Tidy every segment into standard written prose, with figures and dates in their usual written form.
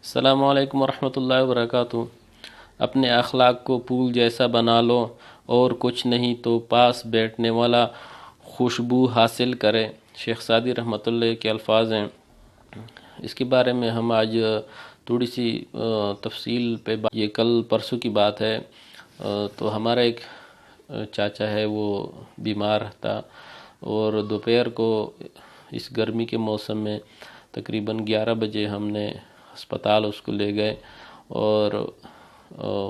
السلام علیکم ورحمۃ اللہ وبرکاتہ۔ اپنے اخلاق کو پھول جیسا بنا لو اور کچھ نہیں تو پاس بیٹھنے والا خوشبو حاصل کرے۔ شیخ سعدی رحمۃ اللہ کے الفاظ ہیں۔ اس کے بارے میں ہم آج تھوڑی سی تفصیل پہ یہ کل پرسوں کی بات ہے۔ تو ہمارا ایک چاچا ہے، وہ بیمار تھا اور دوپہر کو اس گرمی کے موسم میں تقریباً 11 بجے ہم نے ہسپتال اس کو لے گئے اور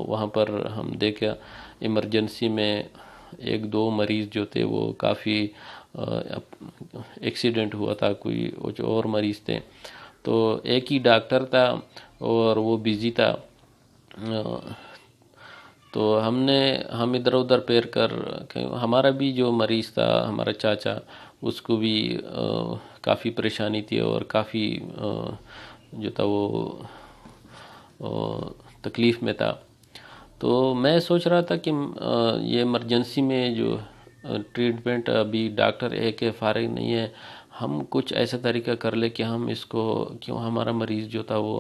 وہاں پر ہم دیکھا ایمرجنسی میں ایک دو مریض جو تھے وہ کافی ایکسیڈنٹ ہوا تھا، کوئی اور مریض تھے، تو ایک ہی ڈاکٹر تھا اور وہ بزی تھا۔ تو ہم ادھر ادھر پھیر کر، ہمارا بھی جو مریض تھا ہمارا چاچا، اس کو بھی کافی پریشانی تھی اور کافی جو تھا وہ تکلیف میں تھا۔ تو میں سوچ رہا تھا کہ یہ ایمرجنسی میں جو ٹریٹمنٹ ابھی ڈاکٹر ایک فارغ نہیں ہے، ہم کچھ ایسا طریقہ کر لیں کہ ہم اس کو، کیوں ہمارا مریض جو تھا وہ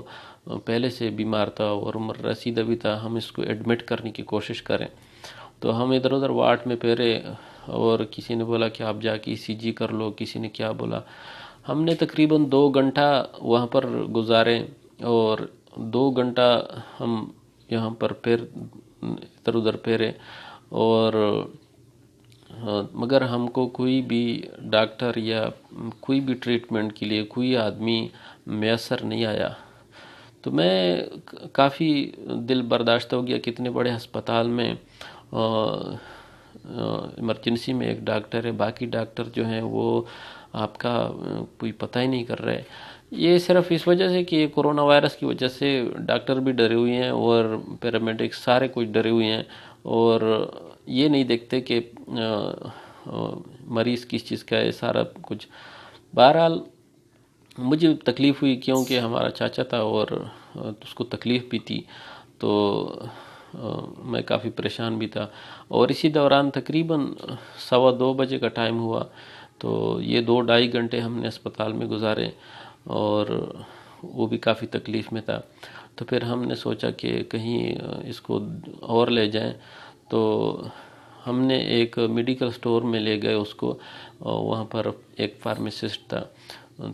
پہلے سے بیمار تھا اور عمر رسیدہ بھی تھا، ہم اس کو ایڈمٹ کرنے کی کوشش کریں۔ تو ہم ادھر ادھر وارڈ میں پھیرے اور کسی نے بولا کہ آپ جا کے ECG کر لو، کسی نے کیا بولا۔ ہم نے تقریباً 2 گھنٹہ وہاں پر گزارے اور 2 گھنٹہ ہم یہاں پر پھر ادھر ادھر پھیرے اور مگر ہم کو کوئی بھی ڈاکٹر یا کوئی بھی ٹریٹمنٹ کے لیے کوئی آدمی میسر نہیں آیا۔ تو میں کافی دل برداشتہ ہو گیا کہ اتنے بڑے ہسپتال میں ایمرجنسی میں ایک ڈاکٹر ہے، باقی ڈاکٹر جو ہیں وہ آپ کا کوئی پتہ ہی نہیں کر رہے۔ یہ صرف اس وجہ سے کہ یہ کرونا وائرس کی وجہ سے ڈاکٹر بھی ڈرے ہوئے ہیں اور پیرامیڈکس سارے کچھ ڈرے ہوئے ہیں اور یہ نہیں دیکھتے کہ مریض کس چیز کا ہے، سارا کچھ۔ بہرحال مجھے تکلیف ہوئی کیونکہ ہمارا چاچا تھا اور اس کو تکلیف بھی تھی، تو میں کافی پریشان بھی تھا۔ اور اسی دوران تقریباً 1:15 بجے کا ٹائم ہوا، تو یہ 2-2.5 گھنٹے ہم نے اسپتال میں گزارے اور وہ بھی کافی تکلیف میں تھا۔ تو پھر ہم نے سوچا کہ کہیں اس کو اور لے جائیں، تو ہم نے ایک میڈیکل سٹور میں لے گئے اس کو، وہاں پر ایک فارمیسسٹ تھا،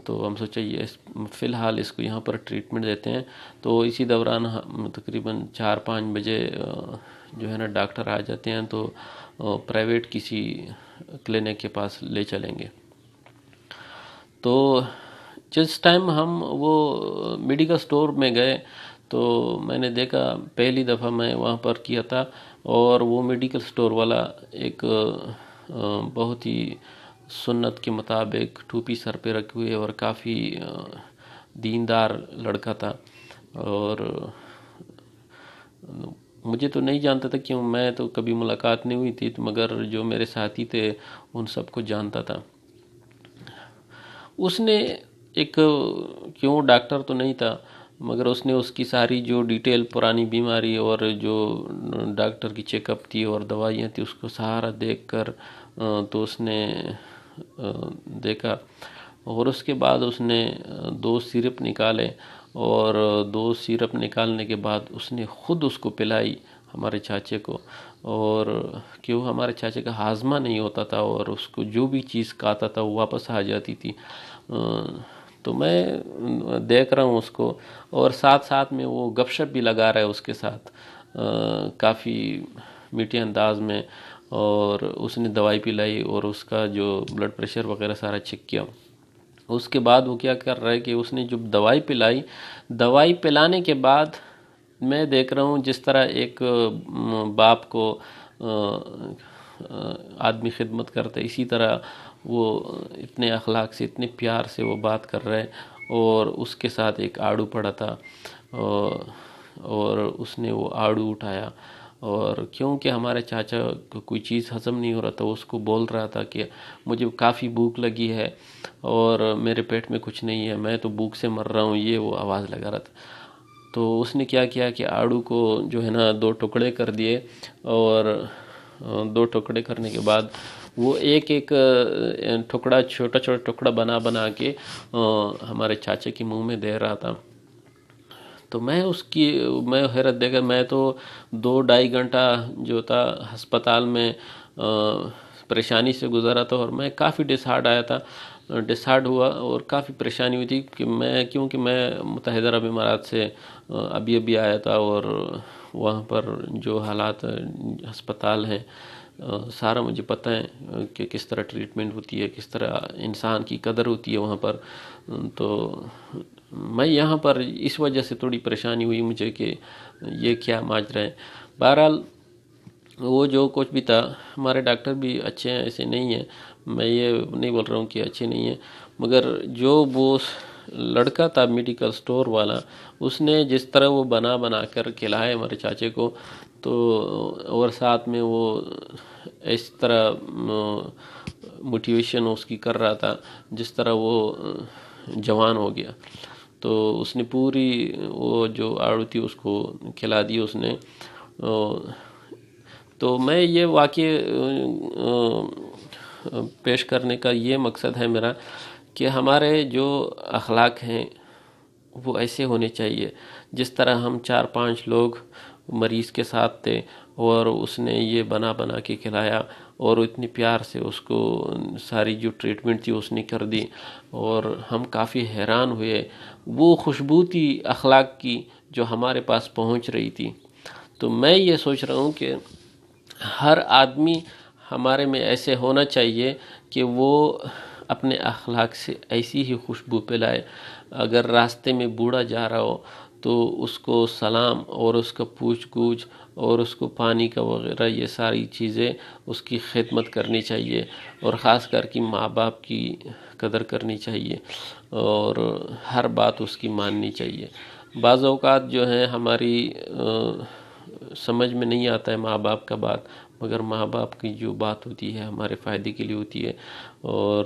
تو ہم سوچا یہ فی الحال اس کو یہاں پر ٹریٹمنٹ دیتے ہیں۔ تو اسی دوران تقریباً 4-5 بجے جو ہے نا ڈاکٹر آ جاتے ہیں، تو پرائیویٹ کسی کلینک کے پاس لے چلیں گے۔ تو جس ٹائم ہم وہ میڈیکل سٹور میں گئے تو میں نے دیکھا، پہلی دفعہ میں وہاں پر کیا تھا، اور وہ میڈیکل سٹور والا ایک بہت ہی سنت کے مطابق ٹوپی سر پہ رکھے ہوئے اور کافی دیندار لڑکا تھا، اور مجھے تو نہیں جانتا تھا، کیوں میں تو کبھی ملاقات نہیں ہوئی تھی، مگر جو میرے ساتھی تھے ان سب کو جانتا تھا۔ اس نے ایک، کیوں ڈاکٹر تو نہیں تھا مگر اس نے اس کی ساری جو ڈیٹیل پرانی بیماری اور جو ڈاکٹر کی چیک اپ تھی اور دوائیاں تھی اس کو سارا دیکھ کر تو اس نے دیکھا، اور اس کے بعد اس نے 2 سیرپ نکالے، اور 2 سیرپ نکالنے کے بعد اس نے خود اس کو پلائی ہمارے چاچے کو، اور کیوں ہمارے چاچے کا ہاضمہ نہیں ہوتا تھا اور اس کو جو بھی چیز کھاتا تھا وہ واپس آ جاتی تھی۔ تو میں دیکھ رہا ہوں اس کو، اور ساتھ ساتھ میں وہ گپ شپ بھی لگا رہا ہے اس کے ساتھ کافی میٹھے انداز میں، اور اس نے دوائی پلائی اور اس کا جو بلڈ پریشر وغیرہ سارا چیک کیا۔ اس کے بعد وہ کیا کر رہا ہے کہ اس نے جو دوائی پلائی، دوائی پلانے کے بعد میں دیکھ رہا ہوں جس طرح ایک باپ کو آدمی خدمت کرتا ہے، اسی طرح وہ اتنے اخلاق سے، اتنے پیار سے وہ بات کر رہے، اور اس کے ساتھ ایک آڑو پڑا تھا، اور اس نے وہ آڑو اٹھایا، اور کیونکہ ہمارے چاچا کو کوئی چیز ہضم نہیں ہو رہا تھا، اس کو بول رہا تھا کہ مجھے کافی بھوک لگی ہے اور میرے پیٹ میں کچھ نہیں ہے، میں تو بھوک سے مر رہا ہوں، یہ وہ آواز لگا رہا تھا۔ تو اس نے کیا کیا کہ آڑو کو جو ہے نا 2 ٹکڑے کر دیے، اور 2 ٹکڑے کرنے کے بعد وہ ایک ایک ٹکڑا، چھوٹا چھوٹا ٹکڑا بنا بنا کے ہمارے چاچے کے منہ میں دے رہا تھا۔ تو میں حیرت دے کر، میں تو 2-2.5 گھنٹہ جو تھا ہسپتال میں پریشانی سے گزرا تھا، اور میں کافی ڈسہارڈ ہوا اور کافی پریشانی ہوئی تھی کیونکہ میں متحدہ عرب امارات سے ابھی آیا تھا، اور وہاں پر جو حالات ہسپتال ہیں سارا مجھے پتہ ہے کہ کس طرح ٹریٹمنٹ ہوتی ہے، کس طرح انسان کی قدر ہوتی ہے وہاں پر. تو میں یہاں پر اس وجہ سے تھوڑی پریشانی ہوئی مجھے کہ یہ کیا ماجرا ہے. بہرحال وہ جو کچھ بھی تھا، ہمارے ڈاکٹر بھی اچھے ہیں، ایسے نہیں ہیں، میں یہ نہیں بول رہا ہوں کہ اچھے نہیں ہیں، مگر جو وہ لڑکا تھا میڈیکل سٹور والا، اس نے جس طرح وہ بنا کر کھلایا ہمارے چاچے کو، تو اور ساتھ میں وہ اس طرح موٹیویشن اس کی کر رہا تھا جس طرح وہ جوان ہو گیا. تو اس نے پوری وہ جو آڑو تھی اس کو کھلا دی اس نے. تو میں یہ واقعے پیش کرنے کا یہ مقصد ہے میرا کہ ہمارے جو اخلاق ہیں وہ ایسے ہونے چاہیے جس طرح ہم 4-5 لوگ مریض کے ساتھ تھے، اور اس نے یہ بنا کے کھلایا، اور اتنی پیار سے اس کو ساری جو ٹریٹمنٹ تھی اس نے کر دی، اور ہم کافی حیران ہوئے وہ خوشبو تھی اخلاق کی جو ہمارے پاس پہنچ رہی تھی. تو میں یہ سوچ رہا ہوں کہ ہر آدمی ہمارے میں ایسے ہونا چاہیے کہ وہ اپنے اخلاق سے ایسی ہی خوشبو پھیلائے. اگر راستے میں بوڑھا جا رہا ہو تو اس کو سلام اور اس کا پوچھ گچھ اور اس کو پانی کا وغیرہ یہ ساری چیزیں اس کی خدمت کرنی چاہیے، اور خاص کر کے ماں باپ کی قدر کرنی چاہیے، اور ہر بات اس کی ماننی چاہیے. بعض اوقات جو ہیں ہماری سمجھ میں نہیں آتا ہے ماں باپ کا بات، مگر ماں باپ کی جو بات ہوتی ہے ہمارے فائدے کے لیے ہوتی ہے، اور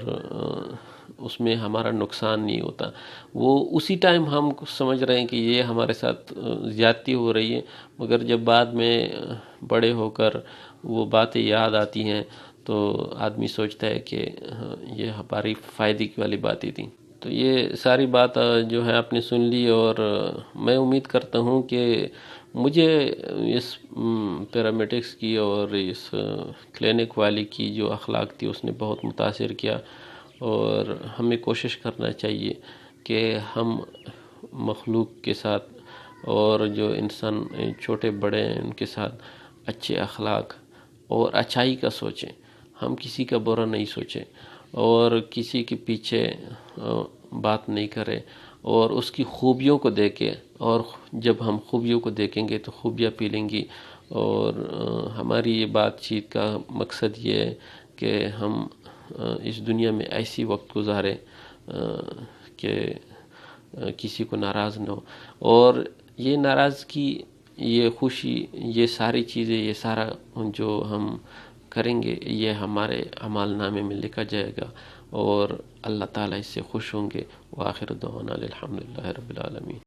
اس میں ہمارا نقصان نہیں ہوتا. وہ اسی ٹائم ہم سمجھ رہے ہیں کہ یہ ہمارے ساتھ زیادتی ہو رہی ہے، مگر جب بعد میں بڑے ہو کر وہ باتیں یاد آتی ہیں تو آدمی سوچتا ہے کہ یہ ہماری فائدے کی والی باتیں تھیں. تو یہ ساری بات جو ہے آپ نے سن لی، اور میں امید کرتا ہوں کہ مجھے اس پیرامیڈکس کی اور اس کلینک والی کی جو اخلاق تھی اس نے بہت متاثر کیا. اور ہمیں کوشش کرنا چاہیے کہ ہم مخلوق کے ساتھ اور جو انسان چھوٹے بڑے ہیں ان کے ساتھ اچھے اخلاق اور اچھائی کا سوچیں. ہم کسی کا برا نہیں سوچیں اور کسی کے پیچھے بات نہیں کریں، اور اس کی خوبیوں کو دیکھیں، اور جب ہم خوبیوں کو دیکھیں گے تو خوبیاں پلیں گی. اور ہماری یہ بات چیت کا مقصد یہ ہے کہ ہم اس دنیا میں ایسی وقت گزاریں کہ کسی کو ناراض نہ ہو، اور یہ ناراضگی، یہ خوشی، یہ ساری چیزیں، یہ سارا جو ہم کریں گے یہ ہمارے اعمال نامے میں لکھا جائے گا، اور اللہ تعالیٰ اس سے خوش ہوں گے. وآخر دعوانا الحمدللہ رب العالمین.